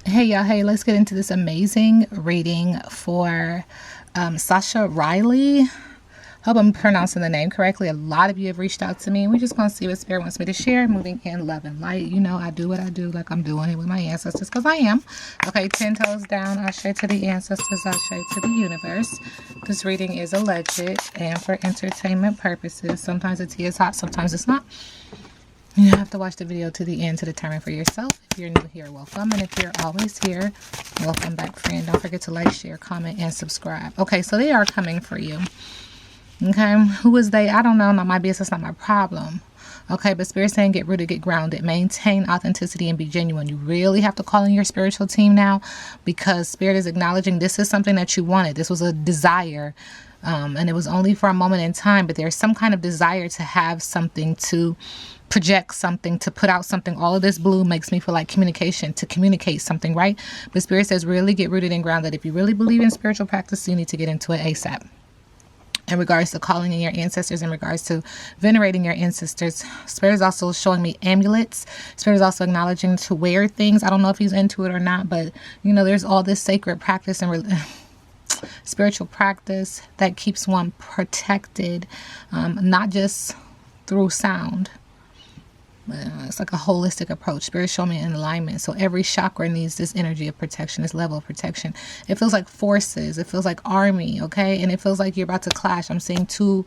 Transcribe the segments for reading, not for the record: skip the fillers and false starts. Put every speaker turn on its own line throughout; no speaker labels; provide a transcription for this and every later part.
Hey y'all, hey, let's get into this amazing reading for Sasha Riley. Hope I'm pronouncing the name correctly. A lot of you have reached out to me, and we're just going to see what Spirit wants me to share, moving in love and light. You know, I do what I do like I'm doing it with my ancestors, because I am. Okay, 10 toes down. Ashe to the ancestors, Ashe to the universe. This reading is alleged and for entertainment purposes. Sometimes the tea is hot, sometimes it's not. You have to watch the video to the end to determine for yourself. If you're new here, welcome. And if you're always here, welcome back, friend. Don't forget to like, share, comment, and subscribe. Okay, so they are coming for you. Okay, who is they? I don't know. Not my business, not my problem. Okay, but Spirit's saying get rooted, get grounded, maintain authenticity, and be genuine. You really have to call in your spiritual team now, because Spirit is acknowledging this is something that you wanted. This was a desire. And it was only for a moment in time, but there's some kind of desire to have something, to project something, to put out something. All of this blue makes me feel like communication, to communicate something, right? But Spirit says really get rooted and grounded. If you really believe in spiritual practice, you need to get into it ASAP. In regards to calling in your ancestors, in regards to venerating your ancestors, Spirit is also showing me amulets. Spirit is also acknowledging to wear things. I don't know if he's into it or not, but you know, there's all this sacred practice and spiritual practice that keeps one protected, not just through sound. It's like a holistic approach. Spirit show me in alignment. So every chakra needs this energy of protection, this level of protection. It feels like forces. It feels like army, okay? And it feels like you're about to clash. I'm seeing two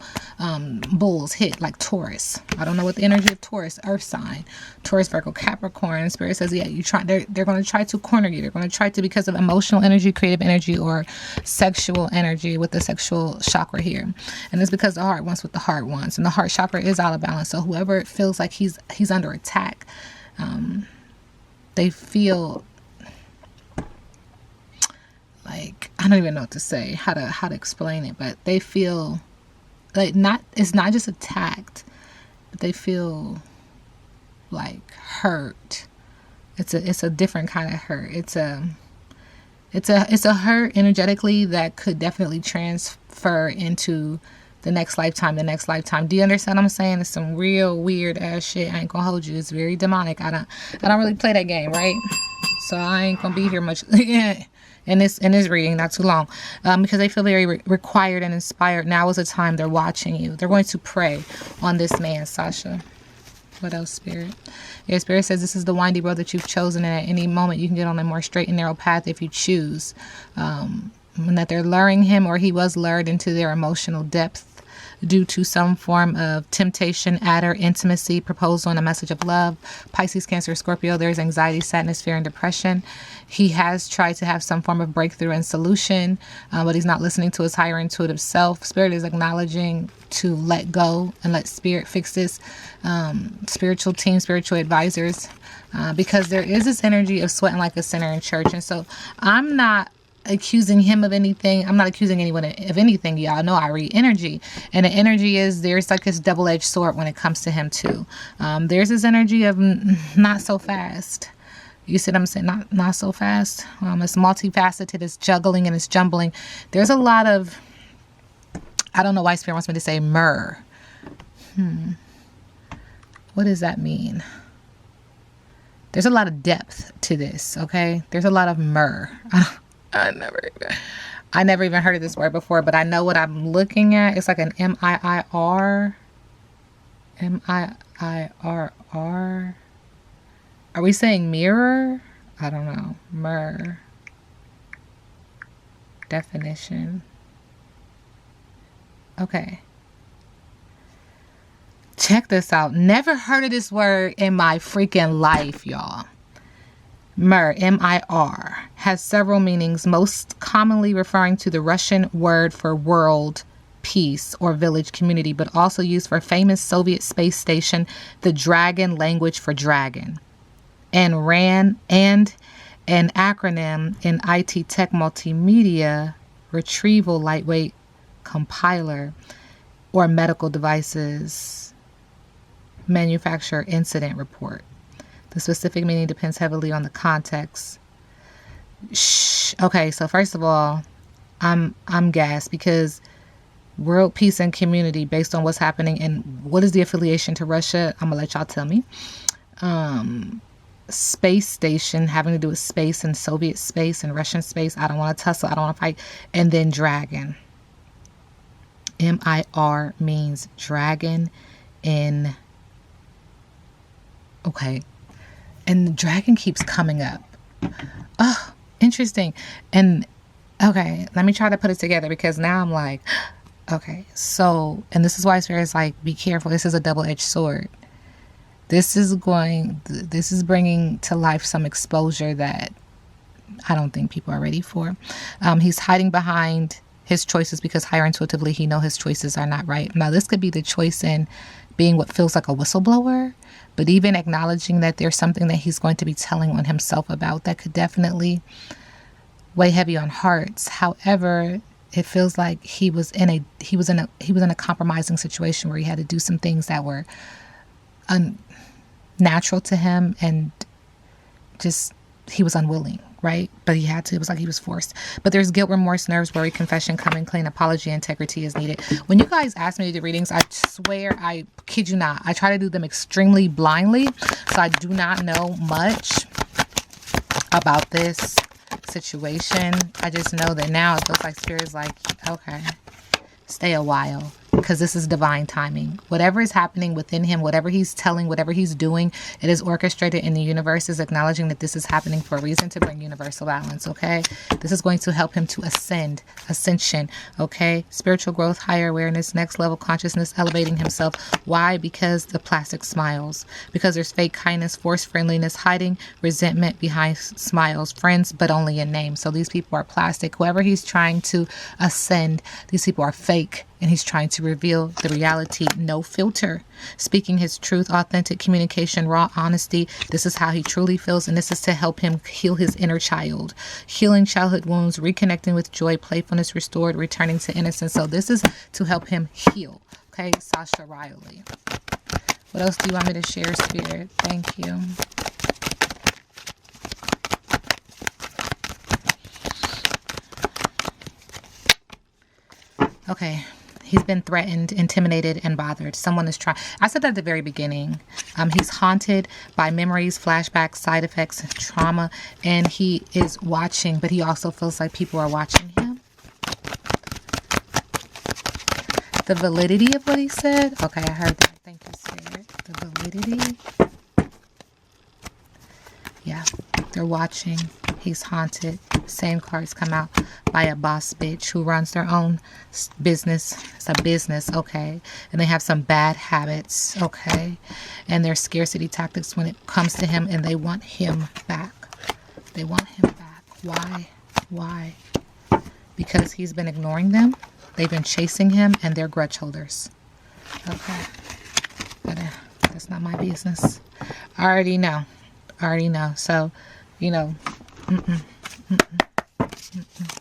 bulls hit, like Taurus. I don't know what the energy of Taurus, earth sign. Taurus, Virgo, Capricorn. Spirit says, yeah, they're going to try to corner you. They're going to try to, because of emotional energy, creative energy, or sexual energy with the sexual chakra here. And it's because the heart wants what the heart wants. And the heart chakra is out of balance. So whoever feels like he's under attack, they feel like, I don't even know what to say, how to explain it, but they feel like it's not just attacked, but they feel like hurt. It's a different kind of hurt. It's a hurt energetically that could definitely transfer into the next lifetime. Do you understand what I'm saying? It's some real weird ass shit. I ain't gonna hold you. It's very demonic. I don't really play that game, right? So I ain't gonna be here much in this reading, not too long, because they feel very required and inspired. Now is the time. They're watching you. They're going to prey on this man, Sasha. What else, Spirit? Your Spirit says this is the windy road that you've chosen, and at any moment you can get on a more straight and narrow path if you choose. And that they're luring him, or he was lured into their emotional depth due to some form of temptation, adder, intimacy, proposal, and a message of love. Pisces, Cancer, Scorpio, there's anxiety, sadness, fear, and depression. He has tried to have some form of breakthrough and solution, but he's not listening to his higher intuitive self. Spirit is acknowledging to let go and let Spirit fix this. Spiritual team, spiritual advisors, because there is this energy of sweating like a sinner in church. And so I'm not accusing him of anything. I'm not accusing anyone of anything. Y'all know I read energy, and the energy is there's like this double-edged sword when it comes to him too. There's this energy of not so fast. You see what I'm saying? Not so fast. It's multifaceted. It's juggling and it's jumbling. There's a lot of, I don't know why Spirit wants me to say myrrh. What does that mean? There's a lot of depth to this, okay? There's a lot of myrrh. I never even heard of this word before, but I know what I'm looking at. It's like an M-I-I-R. M-I-I-R-R. Are we saying mirror? I don't know. Myrrh. Definition. Okay. Check this out. Never heard of this word in my freaking life, y'all. Myrrh, M-I-R, has several meanings, most commonly referring to the Russian word for world, peace, or village community, but also used for famous Soviet space station, the Dragon language for dragon, and ran and an acronym in IT tech multimedia retrieval lightweight compiler or medical devices manufacturer incident report. The specific meaning depends heavily on the context. Okay, so first of all, I'm gassed because World peace and community based on what's happening. And what is the affiliation to Russia? I'm gonna let y'all tell me. Space station, having to do with space and Soviet space and Russian space. I don't want to tussle. I don't want to fight. And then dragon. M-I-R means dragon in... Okay. And the dragon keeps coming up. Oh, interesting. And okay, let me try to put it together, because now I'm like, okay, so, and this is why Spirit's like, be careful. This is a double-edged sword. This is bringing to life some exposure that I don't think people are ready for. He's hiding behind his choices because higher intuitively he knows his choices are not right. Now, this could be the choice in being what feels like a whistleblower, but even acknowledging that there's something that he's going to be telling on himself about that could definitely weigh heavy on hearts. However, it feels like he was in a compromising situation where he had to do some things that were unnatural to him, and just he was unwilling, right? But he had to. It was like he was forced. But there's guilt, remorse, nerves, worry, confession, coming clean, apology, integrity is needed. When you guys ask me to do readings, I swear, I kid you not, I try to do them extremely blindly. So I do not know much about this situation. I just know that now it feels like Spirit is like, okay, stay a while, because this is divine timing. Whatever is happening within him, whatever he's telling, whatever he's doing, it is orchestrated, and the universe is acknowledging that this is happening for a reason, to bring universal balance, okay? This is going to help him to ascension, okay? Spiritual growth, higher awareness, next level consciousness, elevating himself. Why? Because the plastic smiles. Because there's fake kindness, forced friendliness, hiding resentment behind smiles. Friends, but only in name. So these people are plastic. Whoever he's trying to ascend, these people are fake. And he's trying to reveal the reality, no filter, speaking his truth, authentic communication, raw honesty. This is how he truly feels, and this is to help him heal his inner child, healing childhood wounds, reconnecting with joy, playfulness restored, returning to innocence. So this is to help him heal. Okay, Sasha Riley. What else do you want me to share, Spirit? Thank you. Okay. He's been threatened, intimidated, and bothered. Someone is trying. I said that at the very beginning. He's haunted by memories, flashbacks, side effects, trauma, and he is watching, but he also feels like people are watching him. The validity of what he said. Okay, I heard that. Thank you, Spirit. The validity. Yeah, they're watching. He's haunted. Same cards come out by a boss bitch who runs their own business. It's a business, okay? And they have some bad habits, okay? And there's scarcity tactics when it comes to him, and they want him back. They want him back. Why? Why? Because he's been ignoring them. They've been chasing him, and they're grudge holders. Okay. But that's not my business. I already know. So, you know, I'm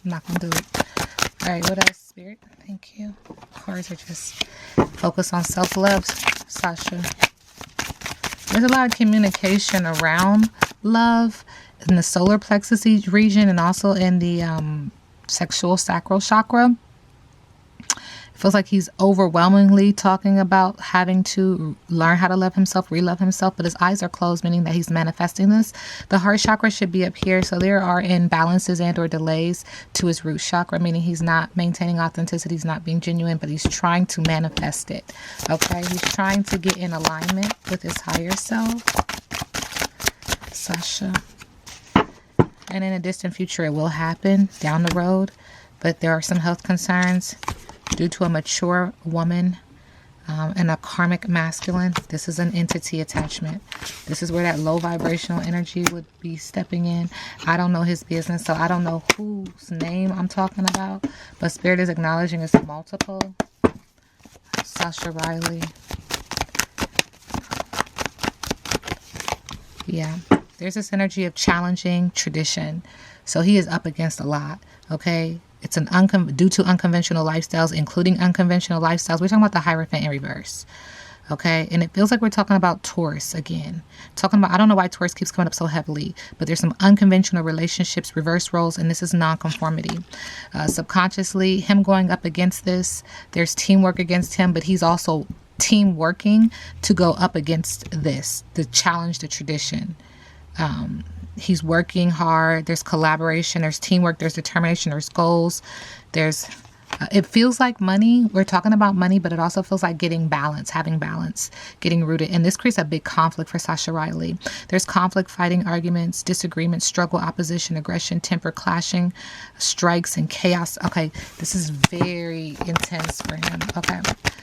not gonna do it. All right, what else, Spirit? Thank you. Cards are just focus on self-love, Sasha. There's a lot of communication around love in the solar plexus region, and also in the sexual sacral chakra. Feels like he's overwhelmingly talking about having to learn how to love himself, re-love himself, but his eyes are closed, meaning that he's manifesting this. The heart chakra should be up here, so there are imbalances and or delays to his root chakra, meaning he's not maintaining authenticity, he's not being genuine, but he's trying to manifest it. Okay, he's trying to get in alignment with his higher self. Sasha. And in a distant future, it will happen down the road, but there are some health concerns due to a mature woman and a karmic masculine. This is an entity attachment. This is where that low vibrational energy would be stepping in. I don't know his business, so I don't know whose name I'm talking about, but Spirit is acknowledging it's multiple. Sasha Riley. Yeah, there's this energy of challenging tradition. So he is up against a lot, okay? It's due to unconventional lifestyles, including unconventional lifestyles. We're talking about the Hierophant in reverse. Okay, and it feels like we're talking about Taurus again. Talking about, I don't know why Taurus keeps coming up so heavily, but there's some unconventional relationships, reverse roles, and this is nonconformity. Subconsciously, him going up against this, there's teamwork against him, but he's also team working to go up against this, to challenge the tradition. He's working hard. There's collaboration, there's teamwork, there's determination, there's goals, there's it feels like money. We're talking about money, but it also feels like getting balance, having balance, getting rooted. And this creates a big conflict for Sasha Riley. There's conflict, fighting, arguments, disagreements, struggle, opposition, aggression, temper, clashing, strikes, and chaos. Okay, this is very intense for him. Okay.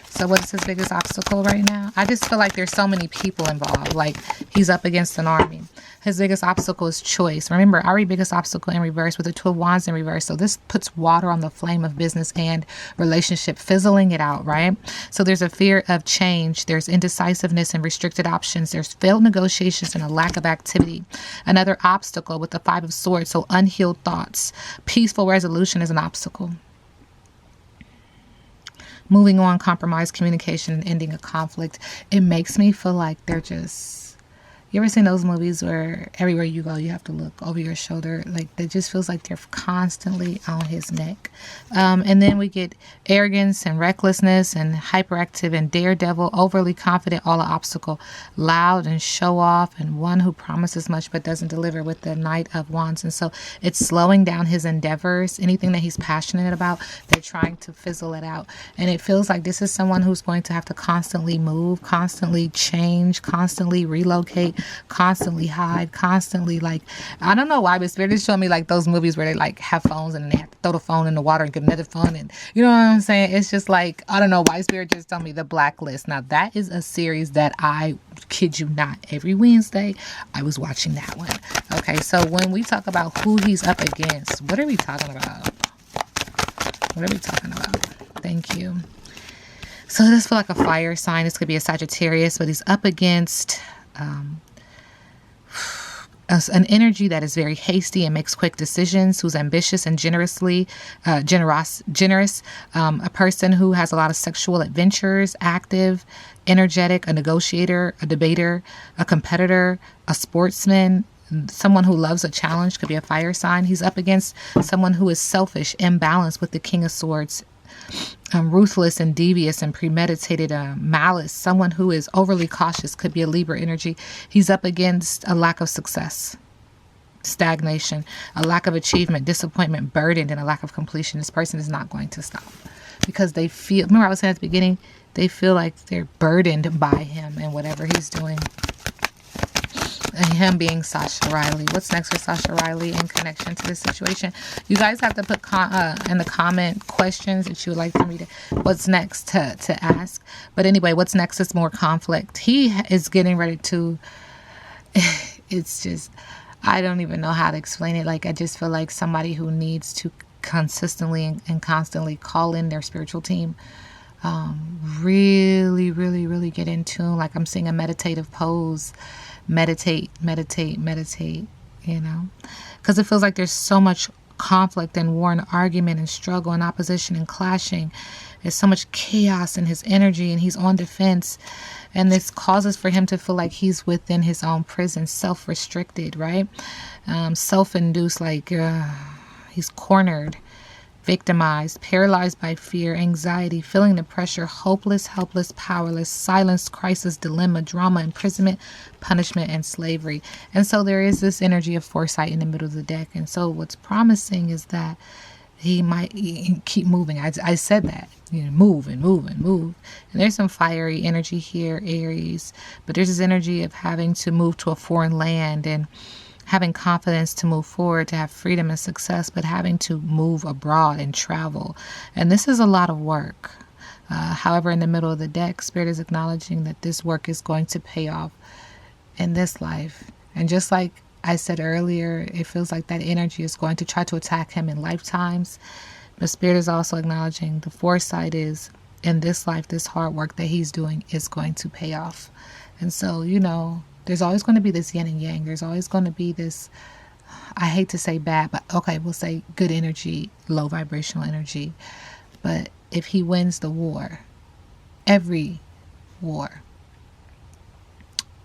So what is his biggest obstacle right now? I just feel like there's so many people involved. Like he's up against an army. His biggest obstacle is choice. Remember, I read biggest obstacle in reverse with the Two of Wands in reverse. So this puts water on the flame of business and relationship, fizzling it out, right? So there's a fear of change. There's indecisiveness and restricted options. There's failed negotiations and a lack of activity. Another obstacle with the Five of Swords. So unhealed thoughts. Peaceful resolution is an obstacle. Moving on, compromise, communication, and ending a conflict. It makes me feel like they're just... You ever seen those movies where everywhere you go, you have to look over your shoulder? Like, it just feels like they're constantly on his neck. And then we get arrogance and recklessness and hyperactive and daredevil, overly confident, all an obstacle, loud and show off, and one who promises much but doesn't deliver with the Knight of Wands. And so it's slowing down his endeavors. Anything that he's passionate about, they're trying to fizzle it out. And it feels like this is someone who's going to have to constantly move, constantly change, constantly relocate, constantly hide, constantly, like, I don't know why, but Spirit is showing me like those movies where they like have phones and they have to throw the phone in the water and get another phone, and you know what I'm saying? It's just like, I don't know why Spirit just told me The Blacklist. Now that is a series that I kid you not, every Wednesday I was watching that one. Okay, so when we talk about who he's up against, what are we talking about? What are we talking about? Thank you. So this feels like a fire sign. This could be a Sagittarius, but he's up against an energy that is very hasty and makes quick decisions, who's ambitious and generous, a person who has a lot of sexual adventures, active, energetic, a negotiator, a debater, a competitor, a sportsman, someone who loves a challenge, could be a fire sign. He's up against someone who is selfish, imbalanced with the King of Swords, ruthless and devious and premeditated, malice, someone who is overly cautious, could be a Libra energy. He's up against a lack of success, stagnation, a lack of achievement, disappointment, burdened, and a lack of completion. This person is not going to stop because they feel, remember I was saying at the beginning, they feel like they're burdened by him and whatever he's doing. And him being Sasha Riley. What's next for Sasha Riley in connection to this situation? You guys have to put in the comment questions that you would like for me to, what's next to ask. But anyway, what's next is more conflict. He is getting ready to, it's just, I don't even know how to explain it. Like, I just feel like somebody who needs to consistently and constantly call in their spiritual team. Really, really, really get in tune. Like, I'm seeing a meditative pose. Meditate, you know, because it feels like there's so much conflict and war and argument and struggle and opposition and clashing. There's so much chaos in his energy and he's on defense. And this causes for him to feel like he's within his own prison, self-restricted, right? Self-induced, like he's cornered, victimized, paralyzed by fear, anxiety, feeling the pressure, hopeless, helpless, powerless, silence, crisis, dilemma, drama, imprisonment, punishment, and slavery. And so there is this energy of foresight in the middle of the deck. And so what's promising is that he might keep moving. I said that, you know, move and move and move. And there's some fiery energy here, Aries, but there's this energy of having to move to a foreign land and having confidence to move forward, to have freedom and success, but having to move abroad and travel. And this is a lot of work. However, in the middle of the deck, Spirit is acknowledging that this work is going to pay off in this life. And just like I said earlier, it feels like that energy is going to try to attack him in lifetimes. But Spirit is also acknowledging the foresight is in this life, this hard work that he's doing is going to pay off. And so, you know, there's always going to be this yin and yang. There's always going to be this, I hate to say bad, but okay, we'll say good energy, low vibrational energy. But if he wins the war, every war,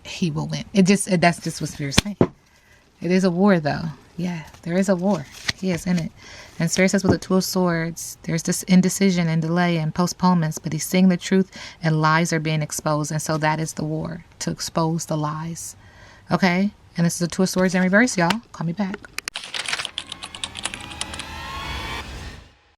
he will win. That's just what Spirit's saying. It is a war, though. Yeah, there is a war. He is in it. And Spirit says with the Two of Swords, there's this indecision and delay and postponements, but he's seeing the truth and lies are being exposed. And so that is the war, to expose the lies. Okay? And this is the Two of Swords in reverse, y'all. Call me back.